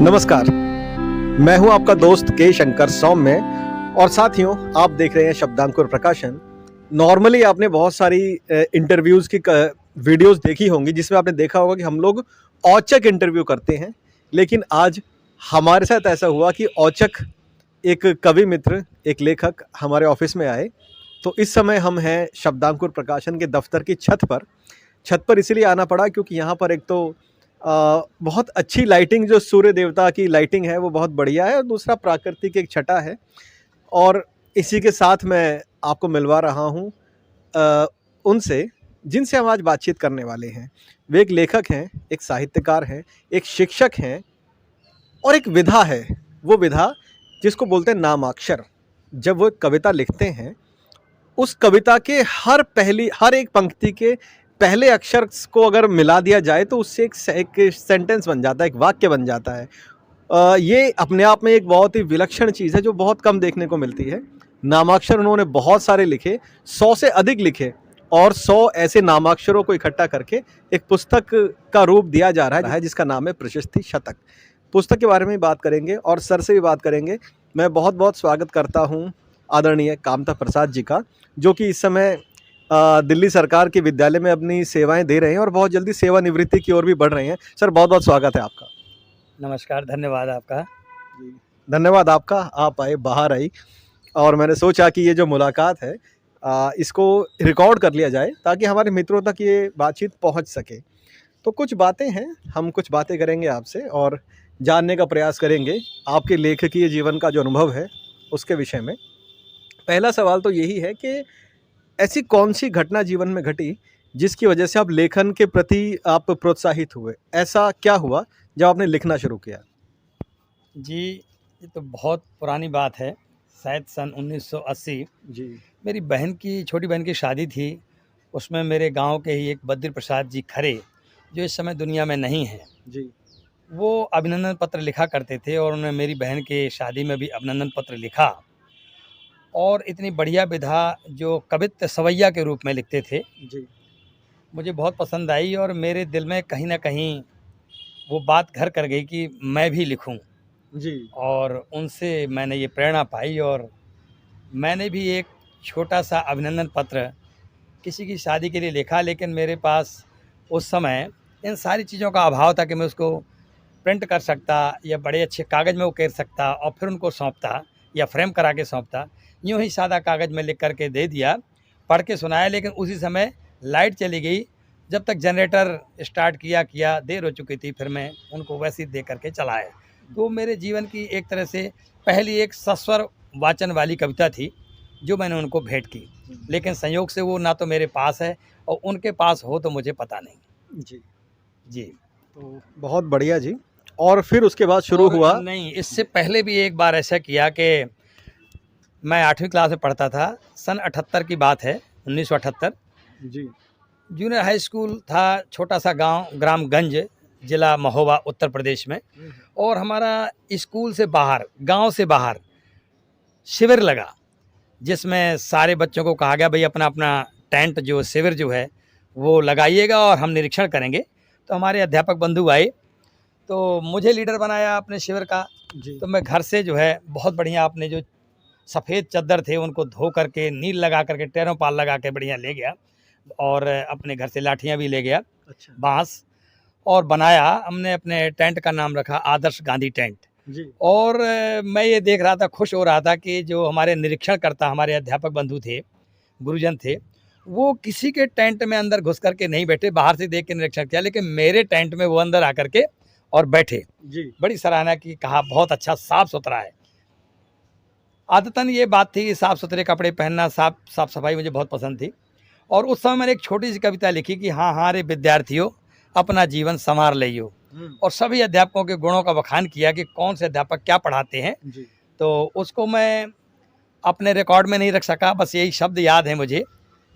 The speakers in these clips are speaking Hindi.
नमस्कार, मैं हूं आपका दोस्त के शंकर सौम्य और साथियों आप देख रहे हैं शब्दांकुर प्रकाशन। नॉर्मली आपने बहुत सारी इंटरव्यूज़ की वीडियोस देखी होंगी जिसमें आपने देखा होगा कि हम लोग औचक इंटरव्यू करते हैं, लेकिन आज हमारे साथ ऐसा हुआ कि औचक एक कवि मित्र, एक लेखक हमारे ऑफिस में आए। तो इस समय हम हैं शब्दांकुर प्रकाशन के दफ्तर की छत पर इसलिए आना पड़ा क्योंकि यहाँ पर एक तो बहुत अच्छी लाइटिंग, जो सूर्य देवता की लाइटिंग है वो बहुत बढ़िया है, और दूसरा प्राकृतिक एक छटा है। और इसी के साथ मैं आपको मिलवा रहा हूँ उनसे जिनसे हम आज बातचीत करने वाले हैं। वे एक लेखक हैं, एक साहित्यकार हैं, एक शिक्षक हैं और एक विधा है। वो विधा जिसको बोलते हैं नामाक्षर। जब वो कविता लिखते हैं, उस कविता के हर एक पंक्ति के पहले अक्षर को अगर मिला दिया जाए तो उससे एक सेंटेंस बन जाता है, एक वाक्य बन जाता है। ये अपने आप में एक बहुत ही विलक्षण चीज़ है जो बहुत कम देखने को मिलती है। नामाक्षर उन्होंने बहुत सारे लिखे, 100 से अधिक लिखे, और 100 ऐसे नामाक्षरों को इकट्ठा करके एक पुस्तक का रूप दिया जा रहा है जिसका नाम है प्रशस्ति शतक। पुस्तक के बारे में बात करेंगे और सर से भी बात करेंगे। मैं बहुत बहुत स्वागत करता हूँ आदरणीय कामता प्रसाद जी का, जो कि इस समय दिल्ली सरकार के विद्यालय में अपनी सेवाएं दे रहे हैं और बहुत जल्दी सेवानिवृत्ति की ओर भी बढ़ रहे हैं। सर बहुत बहुत स्वागत है आपका। नमस्कार, धन्यवाद आपका। धन्यवाद आपका, आप आए, बाहर आई, और मैंने सोचा कि ये जो मुलाकात है इसको रिकॉर्ड कर लिया जाए ताकि हमारे मित्रों तक ये बातचीत पहुंच सके। तो कुछ बातें हैं, हम कुछ बातें करेंगे आपसे और जानने का प्रयास करेंगे आपके लेखकीय जीवन का जो अनुभव है उसके विषय में। पहला सवाल तो यही है कि ऐसी कौन सी घटना जीवन में घटी जिसकी वजह से आप लेखन के प्रति आप प्रोत्साहित हुए? ऐसा क्या हुआ जब आपने लिखना शुरू किया? जी, ये तो बहुत पुरानी बात है, शायद सन 1980। जी। मेरी छोटी बहन की शादी थी। उसमें मेरे गांव के ही एक बद्री प्रसाद जी खरे, जो इस समय दुनिया में नहीं हैं, जी। वो अभिनंदन पत्र लिखा करते थे और उन्होंने मेरी बहन के शादी में भी अभिनंदन पत्र लिखा। और इतनी बढ़िया विधा जो कवित्त सवैया के रूप में लिखते थे, जी। मुझे बहुत पसंद आई और मेरे दिल में कहीं ना कहीं वो बात घर कर गई कि मैं भी लिखूं। जी। और उनसे मैंने ये प्रेरणा पाई और मैंने भी एक छोटा सा अभिनंदन पत्र किसी की शादी के लिए लिखा, लेकिन मेरे पास उस समय इन सारी चीज़ों का अभाव था कि मैं उसको प्रिंट कर सकता या बड़े अच्छे कागज़ में वो कर सकता और फिर उनको सौंपता या फ्रेम करा के सौंपता। यूँ ही सादा कागज़ में लिख करके दे दिया, पढ़ के सुनाया, लेकिन उसी समय लाइट चली गई। जब तक जनरेटर स्टार्ट किया देर हो चुकी थी, फिर मैं उनको वैसे ही दे करके चला आया। तो मेरे जीवन की एक तरह से पहली एक सस्वर वाचन वाली कविता थी जो मैंने उनको भेंट की, लेकिन संयोग से वो ना तो मेरे पास है और उनके पास हो तो मुझे पता नहीं। जी। जी, तो बहुत बढ़िया जी। और फिर उसके बाद शुरू हुआ? नहीं, इससे पहले भी एक बार ऐसा किया कि मैं 8वीं क्लास में पढ़ता था, सन 78 की बात है, 1978। जी। जूनियर हाई स्कूल था, छोटा सा गांव, ग्रामगंज, जिला महोबा, उत्तर प्रदेश में। और हमारा स्कूल से बाहर, गांव से बाहर शिविर लगा, जिसमें सारे बच्चों को कहा गया भाई अपना अपना टेंट जो शिविर जो है वो लगाइएगा और हम निरीक्षण करेंगे। तो हमारे अध्यापक बंधु आए तो मुझे लीडर बनाया अपने शिविर का। जी। तो मैं घर से जो है बहुत बढ़िया अपने जो सफ़ेद चद्दर थे उनको धो करके, नील लगा करके, टेरों पाल लगा के बढ़िया ले गया और अपने घर से लाठियाँ भी ले गया, अच्छा। बाँस, और बनाया। हमने अपने टेंट का नाम रखा आदर्श गांधी टेंट। जी। और मैं ये देख रहा था, खुश हो रहा था कि जो हमारे निरीक्षण करता हमारे अध्यापक बंधु थे, गुरुजन थे, वो किसी के टेंट में अंदर घुस करके नहीं बैठे, बाहर से देख के निरीक्षण किया, लेकिन मेरे टेंट में वो अंदर आकर के और बैठे। जी। बड़ी सराहना की, कहा बहुत अच्छा, साफ सुथरा है। आदतन ये बात थी, साफ़ सुथरे कपड़े पहनना, साफ सफाई मुझे बहुत पसंद थी। और उस समय मैंने एक छोटी सी कविता लिखी कि हाँ हाँ रे विद्यार्थियों, अपना जीवन संवार लियो। और सभी अध्यापकों के गुणों का बखान किया कि कौन से अध्यापक क्या पढ़ाते हैं। जी। तो उसको मैं अपने रिकॉर्ड में नहीं रख सका, बस यही शब्द याद है मुझे।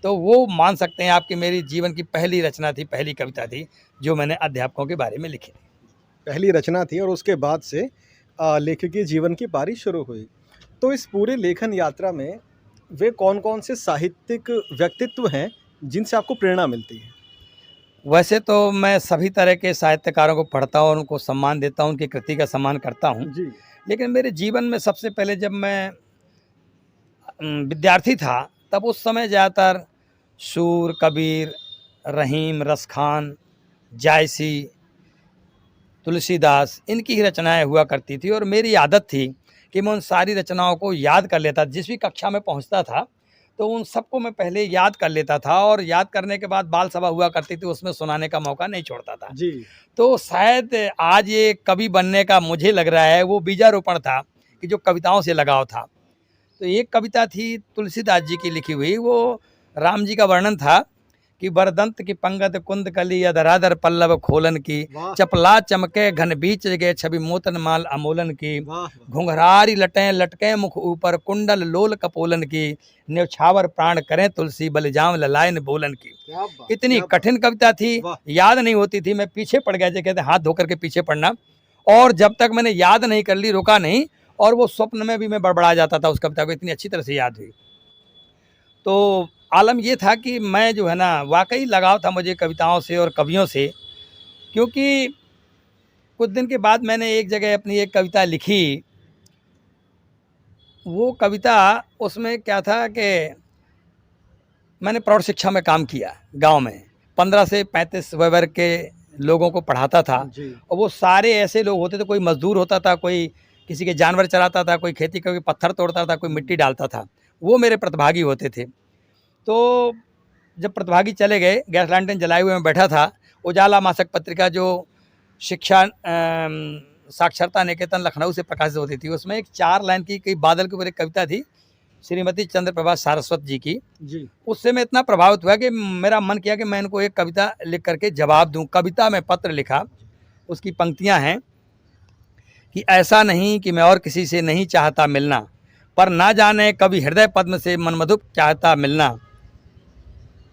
तो वो मान सकते हैं आपकी मेरी जीवन की पहली रचना थी, पहली कविता थी जो मैंने अध्यापकों के बारे में लिखी। पहली रचना थी और उसके बाद से लेखकीय जीवन की पारी शुरू हुई। तो इस पूरे लेखन यात्रा में वे कौन-कौन से साहित्यिक व्यक्तित्व हैं जिनसे आपको प्रेरणा मिलती है? वैसे तो मैं सभी तरह के साहित्यकारों को पढ़ता हूँ और उनको सम्मान देता हूँ, उनकी कृति का सम्मान करता हूँ। जी। लेकिन मेरे जीवन में सबसे पहले जब मैं विद्यार्थी था, तब उस समय ज़्यादातर सूर, कबीर, रहीम, रसखान, जायसी, तुलसीदास इनकी ही रचनाएँ हुआ करती थी और मेरी आदत थी कि मैं उन सारी रचनाओं को याद कर लेता। जिस भी कक्षा में पहुँचता था, तो उन सबको मैं पहले याद कर लेता था और याद करने के बाद बाल सभा हुआ करती थी, उसमें सुनाने का मौका नहीं छोड़ता था। जी। तो शायद आज ये कवि बनने का मुझे लग रहा है वो बीजारोपण था कि जो कविताओं से लगाव था। तो एक कविता थी तुलसीदास जी की लिखी हुई, वो राम जी का वर्णन था कि वरदंत की पंगत कुंद कली अधराधर पल्लव खोलन की, वाह! चपला चमके घन बीच गए छवि मोतन माल अमोलन की, वाह! वाह! घुंघरारी लटें लटके मुख ऊपर कुंडल लोल कपोलन की, न्यौछावर प्राण करें तुलसी बलिजाम ललायन बोलन की। क्या बात! इतनी क्या बात! कठिन कविता थी, वाह! याद नहीं होती थी, मैं पीछे पड़ गया, जैसे कहते हैं हाथ धोकर के पीछे पड़ना। और जब तक मैंने याद नहीं कर ली, रुका नहीं, और वो स्वप्न में भी मैं बड़बड़ा जाता था उस कविता को, इतनी अच्छी तरह से याद हुई। तो आलम ये था कि मैं जो है ना, वाक़ई लगाव था मुझे कविताओं से और कवियों से, क्योंकि कुछ दिन के बाद मैंने एक जगह अपनी एक कविता लिखी। वो कविता, उसमें क्या था कि मैंने प्रौढ़ शिक्षा में काम किया गाँव में, 15 से 35 वर्ग के लोगों को पढ़ाता था। जी। और वो सारे ऐसे लोग होते थे, कोई मज़दूर होता था, कोई किसी के जानवर चराता था, कोई खेती करके पत्थर तोड़ता था, कोई मिट्टी डालता था। वो मेरे प्रतिभागी होते थे। तो जब प्रतिभागी चले गए, गैस लैंटर्न जलाए हुए मैं बैठा था। उजाला मासिक पत्रिका जो शिक्षा साक्षरता निकेतन लखनऊ से प्रकाशित होती थी, उसमें एक 4 लाइन की कई बादल के ऊपर एक कविता थी, श्रीमती चंद्रप्रभा सारस्वत जी की। जी। उससे मैं इतना प्रभावित हुआ कि मेरा मन किया कि मैं इनको एक कविता लिख करके जवाब दूं। कविता में पत्र लिखा, उसकी पंक्तियां हैं कि ऐसा नहीं कि मैं और किसी से नहीं चाहता मिलना, पर ना जाने कभी हृदय पद्म से मनमधुप चाहता मिलना।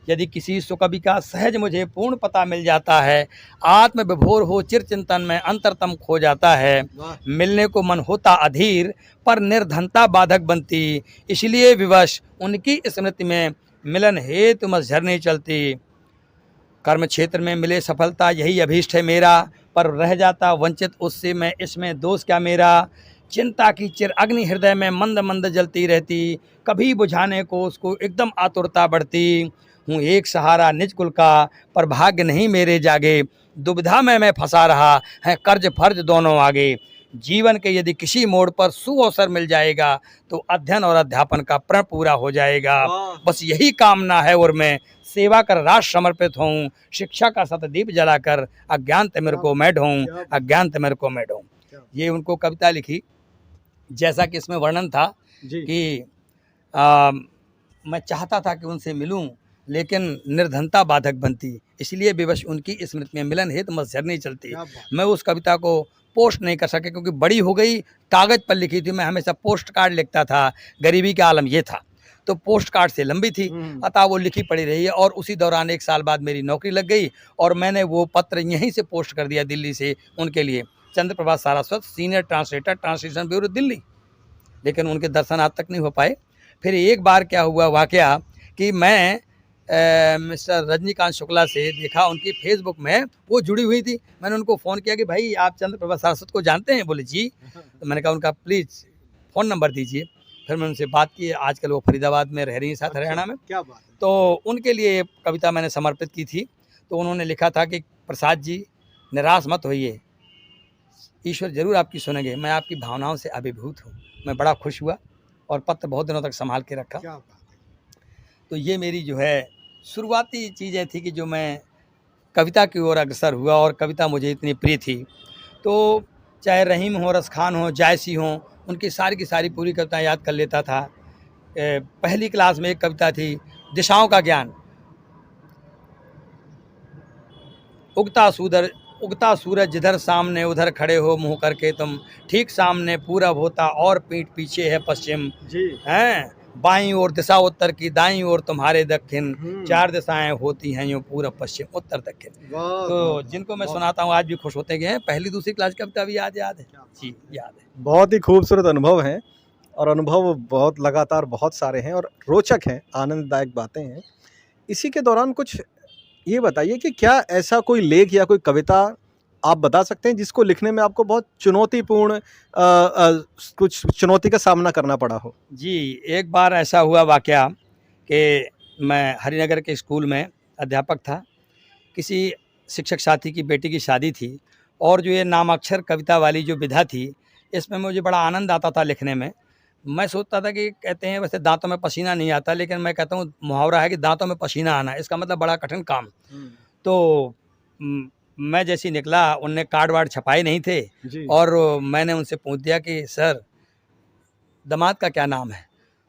यदि किसी सुकवि का सहज मुझे पूर्ण पता मिल जाता है, आत्म विभोर हो चिर चिंतन में अंतरतम खो जाता है। वाह! मिलने को मन होता अधीर, पर निर्धनता बाधक बनती, इसलिए विवश उनकी स्मृति में मिलन हेतु मत झरने चलती। कर्म क्षेत्र में मिले सफलता यही अभीष्ट है मेरा, पर रह जाता वंचित उससे मैं, इसमें दोष क्या मेरा। चिंता की चिर अग्नि हृदय में मंद मंद जलती रहती, कभी बुझाने को उसको एकदम आतुरता बढ़ती। हूँ एक सहारा निज कुल का, पर भाग्य नहीं मेरे जागे, दुविधा में मैं फंसा रहा है कर्ज फर्ज दोनों आगे। जीवन के यदि किसी मोड़ पर सुअवसर मिल जाएगा, तो अध्ययन और अध्यापन का प्रण पूरा हो जाएगा। वाह! बस यही कामना है और मैं सेवा कर राष्ट्र समर्पित हूँ, शिक्षा का सतदीप जलाकर अज्ञान तिमिर को मैं ढूँ, क्या बात! अज्ञान तिमिर को मैं ढूँ। क्या? ये उनको कविता लिखी, जैसा कि इसमें वर्णन था जी। कि मैं चाहता था कि उनसे मिलूं, लेकिन निर्धनता बाधक बनती, इसलिए विवश उनकी स्मृति में मिलन हेतु मत झरने चलती। क्या बात! मैं उस कविता को पोस्ट नहीं कर सके क्योंकि बड़ी हो गई, कागज़ पर लिखी थी। मैं हमेशा पोस्ट कार्ड लिखता था, गरीबी का आलम ये था, तो पोस्ट कार्ड से लंबी थी, अतः वो लिखी पड़ी रही है। और उसी दौरान 1 साल बाद मेरी नौकरी लग गई और मैंने वो पत्र यहीं से पोस्ट कर दिया दिल्ली से उनके लिए, Chandraprabha Saraswat, senior translator, translation bureau Delhi. लेकिन उनके दर्शन आज तक नहीं हो पाए। फिर एक बार क्या हुआ वाकया कि मैं मिस्टर रजनीकांत शुक्ला से देखा, उनकी फेसबुक में वो जुड़ी हुई थी। मैंने उनको फ़ोन किया कि भाई आप चंद्रप्रभा सारस्वत को जानते हैं? बोले जी। तो मैंने कहा उनका प्लीज़ फ़ोन नंबर दीजिए। फिर मैंने उनसे बात की, आजकल वो फरीदाबाद में रह रही हैं, साथ हरियाणा में। क्या बात है! तो उनके लिए ये कविता मैंने समर्पित की थी। तो उन्होंने लिखा था कि प्रसाद जी निराश मत होइए, ईश्वर ज़रूर आपकी सुनेंगे, मैं आपकी भावनाओं से अभिभूत हूँ। मैं बड़ा खुश हुआ और पत्र बहुत दिनों तक संभाल के रखा। क्या बात है! तो ये मेरी जो है शुरुआती चीज़ें थी कि जो मैं कविता की ओर अग्रसर हुआ और कविता मुझे इतनी प्रिय थी। तो चाहे रहीम हो, रसखान हो, जायसी हो, उनकी सारी की सारी पूरी कविताएँ याद कर लेता था। पहली क्लास में एक कविता थी, दिशाओं का ज्ञान। उगता सूरज जिधर सामने उधर खड़े हो मुँह करके तुम, ठीक सामने पूरब होता और पीठ पीछे है पश्चिम। जी। हैं बाईं ओर दिशा उत्तर की, दाईं ओर तुम्हारे दक्षिण, हुँ। 4 दिशाएं होती हैं यूँ पूरब पश्चिम उत्तर दक्षिण। वाह! तो जिनको मैं सुनाता हूँ आज भी खुश होते गए हैं। पहली दूसरी क्लास की कविता भी याद है जी, याद है। बहुत ही खूबसूरत अनुभव हैं और अनुभव बहुत लगातार बहुत सारे हैं और रोचक हैं, आनंददायक बातें हैं। इसी के दौरान कुछ ये बताइए कि क्या ऐसा कोई लेख या कोई कविता आप बता सकते हैं जिसको लिखने में आपको बहुत चुनौतीपूर्ण कुछ चुनौती का सामना करना पड़ा हो? जी, एक बार ऐसा हुआ वाक़या कि मैं हरिनगर के स्कूल में अध्यापक था। किसी शिक्षक साथी की बेटी की शादी थी और जो ये नामाक्षर कविता वाली जो विधा थी, इसमें मुझे बड़ा आनंद आता था लिखने में। मैं सोचता था कि कहते हैं वैसे दाँतों में पसीना नहीं आता, लेकिन मैं कहता हूँ मुहावरा है कि दाँतों में पसीना आना, इसका मतलब बड़ा कठिन काम। तो मैं जैसे ही निकला, उनने कार्ड वार्ड छपाए नहीं थे जी। और मैंने उनसे पूछ दिया कि सर, दामाद का क्या नाम है?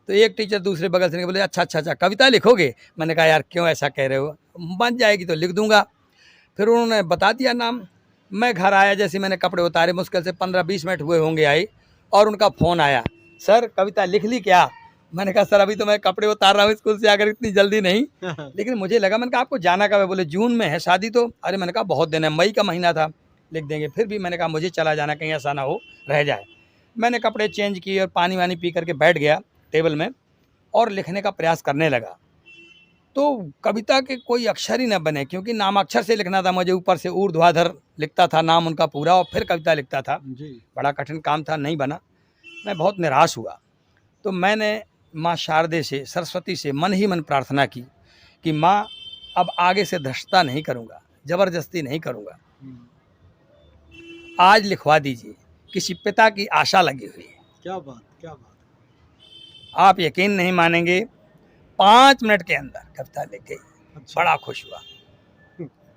तो एक टीचर दूसरे बगल से बोले, अच्छा, कविता लिखोगे? मैंने कहा यार क्यों ऐसा कह रहे हो? बन जाएगी तो लिख दूँगा। फिर उन्होंने बता दिया नाम। मैं घर आया, जैसे मैंने कपड़े उतारे, मुश्किल से 15-20 मिनट हुए होंगे आई, और उनका फ़ोन आया, सर कविता लिख ली क्या? मैंने कहा सर अभी तो मैं कपड़े उतार रहा हूँ स्कूल से आकर, इतनी जल्दी नहीं। लेकिन मुझे लगा, मैंने कहा आपको जाना कब है? बोले जून में है शादी तो। अरे मैंने कहा बहुत दिन है, मई का महीना था, लिख देंगे। फिर भी मैंने कहा मुझे चला जाना, कहीं ऐसा ना हो रह जाए। मैंने कपड़े चेंज किए और पानी वानी पी करके बैठ गया टेबल में और लिखने का प्रयास करने लगा। तो कविता के कोई अक्षर ही न बने, क्योंकि नामाक्षर से लिखना था मुझे, ऊपर से ऊर्ध्वाधर लिखता था नाम उनका पूरा और फिर कविता लिखता था। जी। बड़ा कठिन काम था, नहीं बना। मैं बहुत निराश हुआ। तो मैंने माँ शारदे से, सरस्वती से मन ही मन प्रार्थना की कि माँ अब आगे से धृष्टता नहीं करूँगा, ज़बरदस्ती नहीं करूँगा, आज लिखवा दीजिए, किसी पिता की आशा लगी हुई है। क्या बात, क्या बात। आप यकीन नहीं मानेंगे, 5 मिनट के अंदर कविता लिख गई। अच्छा। बड़ा खुश हुआ।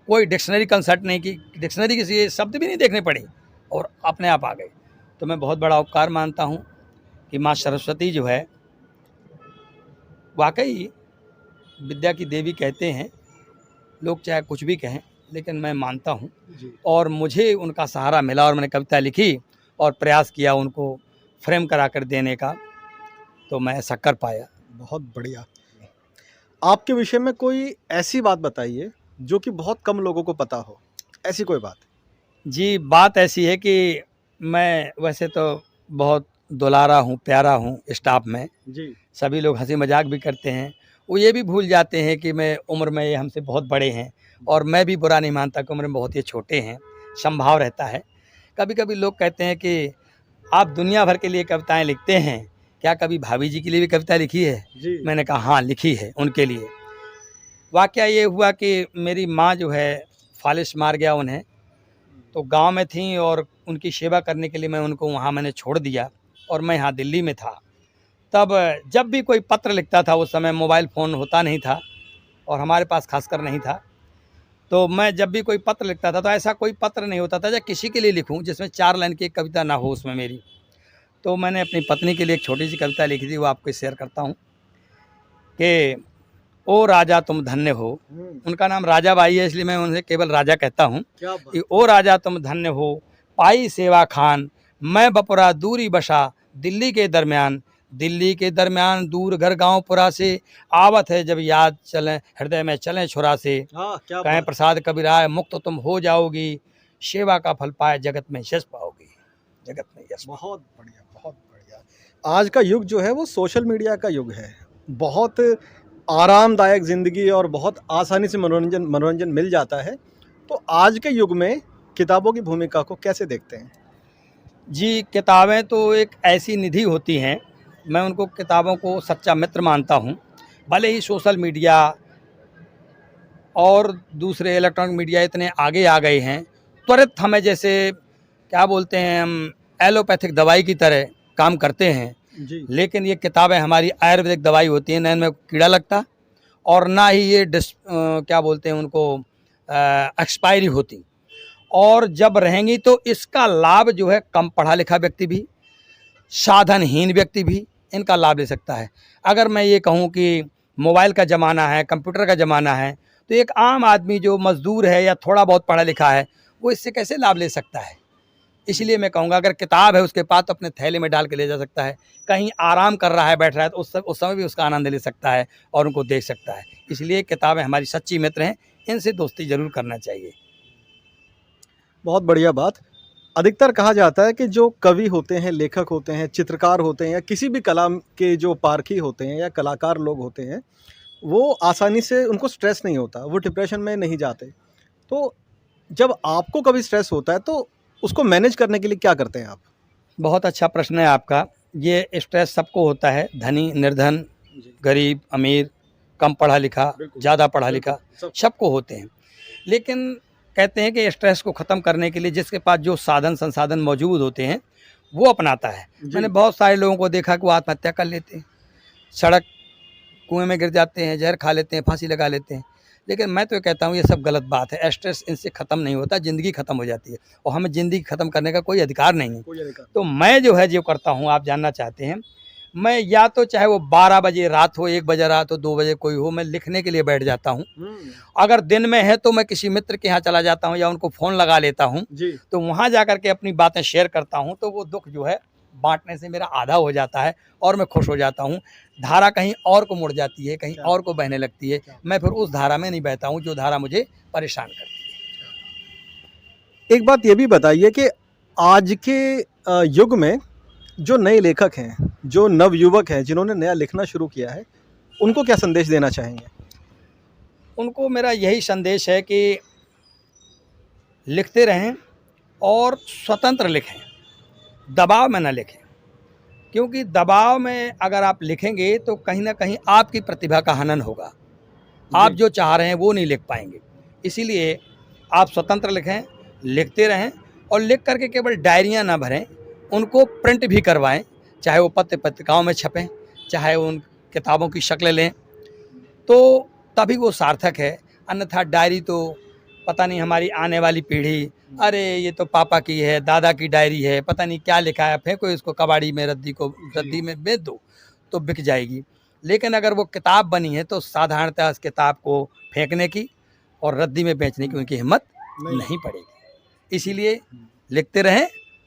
कोई डिक्शनरी कंसल्ट नहीं की, डिक्शनरी किसी शब्द भी नहीं देखने पड़े और अपने आप आ गए। तो मैं बहुत बड़ा उपकार मानता हूँ कि माँ सरस्वती जो है, वाकई विद्या की देवी कहते हैं, लोग चाहे कुछ भी कहें, लेकिन मैं मानता हूँ। जी। और मुझे उनका सहारा मिला और मैंने कविता लिखी और प्रयास किया उनको फ्रेम करा कर देने का, तो मैं ऐसा कर पाया। बहुत बढ़िया। आपके विषय में कोई ऐसी बात बताइए जो कि बहुत कम लोगों को पता हो, ऐसी कोई बात? जी, बात ऐसी है कि मैं वैसे तो बहुत दुलारा हूँ, प्यारा हूँ स्टाफ में। जी। सभी लोग हँसी मजाक भी करते हैं। वो ये भी भूल जाते हैं कि मैं उम्र में ये हमसे बहुत बड़े हैं, और मैं भी बुरा नहीं मानता कि उम्र में बहुत ये छोटे हैं, समभाव रहता है। कभी-कभी लोग कहते हैं कि आप दुनिया भर के लिए कविताएँ लिखते हैं, क्या कभी भाभी जी के लिए भी कविता लिखी है? जी। मैंने कहा हाँ, लिखी है उनके लिए। वाक़या ये हुआ कि मेरी माँ जो है, फ़ालिज मार गया उन्हें, तो गाँव में थीं और उनकी सेवा करने के लिए मैं उनको वहाँ मैंने छोड़ दिया और मैं यहाँ दिल्ली में था। तब जब भी कोई पत्र लिखता था, उस समय मोबाइल फ़ोन होता नहीं था और हमारे पास ख़ासकर नहीं था। तो मैं जब भी कोई पत्र लिखता था, तो ऐसा कोई पत्र नहीं होता था या किसी के लिए लिखूँ जिसमें 4 लाइन की एक कविता ना हो उसमें मेरी। तो मैंने अपनी पत्नी के लिए एक छोटी-सी कविता लिखी थी, वो आपको शेयर करता हूँ कि ओ राजा तुम धन्य हो। उनका नाम राजाबाई है, इसलिए मैं उन्हें केवल राजा कहता हूँ। क्या बात। कि ओ राजा तुम धन्य हो, पाई सेवा खान, मैं बपुरा दूरी बसा, दिल्ली के दरमियान दूर घर गाँव पुरा से, आवत है जब याद चलें हृदय में चलें छुरा से, हाँ, क्या कहें बात। प्रसाद कबीराय मुक्त तुम हो जाओगी, सेवा का फल पाए जगत में यश पाओगी, जगत में यश। बहुत बढ़िया, बहुत बढ़िया। आज का युग जो है वो सोशल मीडिया का युग है। बहुत आरामदायक ज़िंदगी और बहुत आसानी से मनोरंजन मिल जाता है। तो आज के युग में किताबों की भूमिका को कैसे देखते हैं? जी, किताबें तो एक ऐसी निधि होती हैं, मैं उनको किताबों को सच्चा मित्र मानता हूँ। भले ही सोशल मीडिया और दूसरे इलेक्ट्रॉनिक मीडिया इतने आगे आ गए हैं, त्वरित हमें जैसे क्या बोलते हैं हम, एलोपैथिक दवाई की तरह काम करते हैं। जी। लेकिन ये किताबें हमारी आयुर्वेदिक दवाई होती हैं, ना इनमें कीड़ा लगता और ना ही ये क्या बोलते हैं उनको, एक्सपायरी होती। और जब रहेंगी तो इसका लाभ जो है कम पढ़ा लिखा व्यक्ति भी, साधनहीन व्यक्ति भी इनका लाभ ले सकता है। अगर मैं ये कहूँ कि मोबाइल का ज़माना है, कंप्यूटर का ज़माना है, तो एक आम आदमी जो मज़दूर है या थोड़ा बहुत पढ़ा लिखा है, वो इससे कैसे लाभ ले सकता है? इसलिए मैं कहूँगा अगर किताब है उसके पास, तो अपने थैले में डाल के ले जा सकता है। कहीं आराम कर रहा है, बैठ रहा है, तो उस समय भी उसका आनंद ले सकता है और उनको देख सकता है। इसलिए किताबें हमारी सच्ची मित्र हैं, इनसे दोस्ती ज़रूर करना चाहिए। बहुत बढ़िया बात। अधिकतर कहा जाता है कि जो कवि होते हैं, लेखक होते हैं, चित्रकार होते हैं या किसी भी कला के जो पारखी होते हैं या कलाकार लोग होते हैं, वो आसानी से उनको स्ट्रेस नहीं होता, वो डिप्रेशन में नहीं जाते। तो जब आपको कभी स्ट्रेस होता है तो उसको मैनेज करने के लिए क्या करते हैं आप? बहुत अच्छा प्रश्न है आपका। ये स्ट्रेस सबको होता है, धनी, निर्धन, गरीब, अमीर, कम पढ़ा लिखा, बिल्कुल, ज़्यादा पढ़ा लिखा, सब सबको होते हैं। लेकिन कहते हैं कि स्ट्रेस को ख़त्म करने के लिए जिसके पास जो साधन संसाधन मौजूद होते हैं, वो अपनाता है। जी। मैंने बहुत सारे लोगों को देखा कि वो आत्महत्या कर लेते हैं, सड़क कुएँ में गिर जाते हैं, जहर खा लेते हैं, फांसी लगा लेते हैं। लेकिन मैं तो ये कहता हूँ ये सब गलत बात है। स्ट्रेस इनसे ख़त्म नहीं होता, ज़िंदगी ख़त्म हो जाती है और हमें ज़िंदगी ख़त्म करने का कोई अधिकार नहीं है। कोई अधिकार तो मैं जो है जो करता हूँ, आप जानना चाहते हैं, मैं या तो चाहे वो 12 बजे रात हो, 1 बजे रात हो, 2 बजे कोई हो, मैं लिखने के लिए बैठ जाता हूँ। अगर दिन में है तो मैं किसी मित्र के यहाँ चला जाता हूँ या उनको फ़ोन लगा लेता हूँ, जी। तो वहाँ जाकर के अपनी बातें शेयर करता हूँ, तो वो दुःख जो है बाँटने से मेरा आधा हो जाता है और मैं खुश हो जाता हूँ। धारा कहीं और को मुड़ जाती है, कहीं और को बहने लगती है। मैं फिर उस धारा में नहीं बहता हूँ जो धारा मुझे परेशान करती है। एक बात ये भी बताइए कि आज के युग में जो नए लेखक हैं, जो नवयुवक हैं, जिन्होंने नया लिखना शुरू किया है, उनको क्या संदेश देना चाहेंगे? उनको मेरा यही संदेश है कि लिखते रहें और स्वतंत्र लिखें, दबाव में ना लिखें। क्योंकि दबाव में अगर आप लिखेंगे तो कहीं न कहीं आपकी प्रतिभा का हनन होगा। आप जो चाह रहे हैं वो नहीं लिख पाएँगे। इसीलिए आप स्वतंत्र लिखें, लिखते रहें और लिख कर के केवल डायरियाँ ना भरें, उनको प्रिंट भी करवाएँ, चाहे वो पत्र-पत्रिकाओं में छपें, चाहे उन किताबों की शक्ल लें, तो तभी वो सार्थक है। अन्यथा डायरी तो पता नहीं हमारी आने वाली पीढ़ी, अरे ये तो पापा की है, दादा की डायरी है, पता नहीं क्या लिखा है, फेंको इसको कबाड़ी में, रद्दी में बेच दो, तो बिक जाएगी। लेकिन अगर वो किताब बनी है तो साधारणतः उस किताब को फेंकने की और रद्दी में बेचने की उनकी हिम्मत नहीं पड़ेगी। इसीलिए लिखते रहें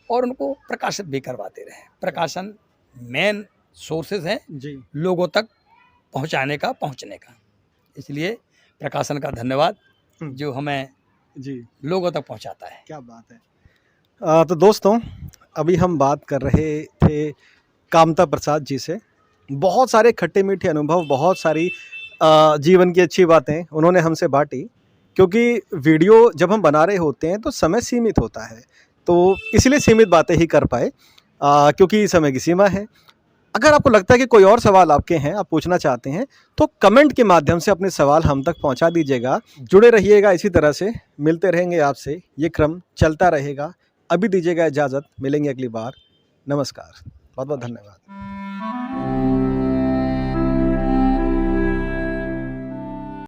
और उनको प्रकाशित भी करवाते रहें। प्रकाशन मेन सोर्सेज़ हैं जी। लोगों तक पहुँचने का। इसलिए प्रकाशन का धन्यवाद जो हमें जी। लोगों तक पहुँचाता है। क्या बात है। तो दोस्तों, अभी हम बात कर रहे थे कामता प्रसाद जी से। बहुत सारे खट्टे-मीठे अनुभव, बहुत सारी जीवन की अच्छी बातें उन्होंने हमसे बाँटी, क्योंकि वीडियो जब हम बना रहे होते हैं तो समय सीमित होता है, तो इसलिए सीमित बातें ही कर पाए, क्योंकि समय की सीमा है। अगर आपको लगता है कि कोई और सवाल आपके हैं, आप पूछना चाहते हैं, तो कमेंट के माध्यम से अपने सवाल हम तक पहुंचा दीजिएगा। जुड़े रहिएगा इसी तरह से, मिलते रहेंगे आपसे, ये क्रम चलता रहेगा। अभी दीजिएगा इजाज़त, मिलेंगे अगली बार। नमस्कार, बहुत-बहुत धन्यवाद।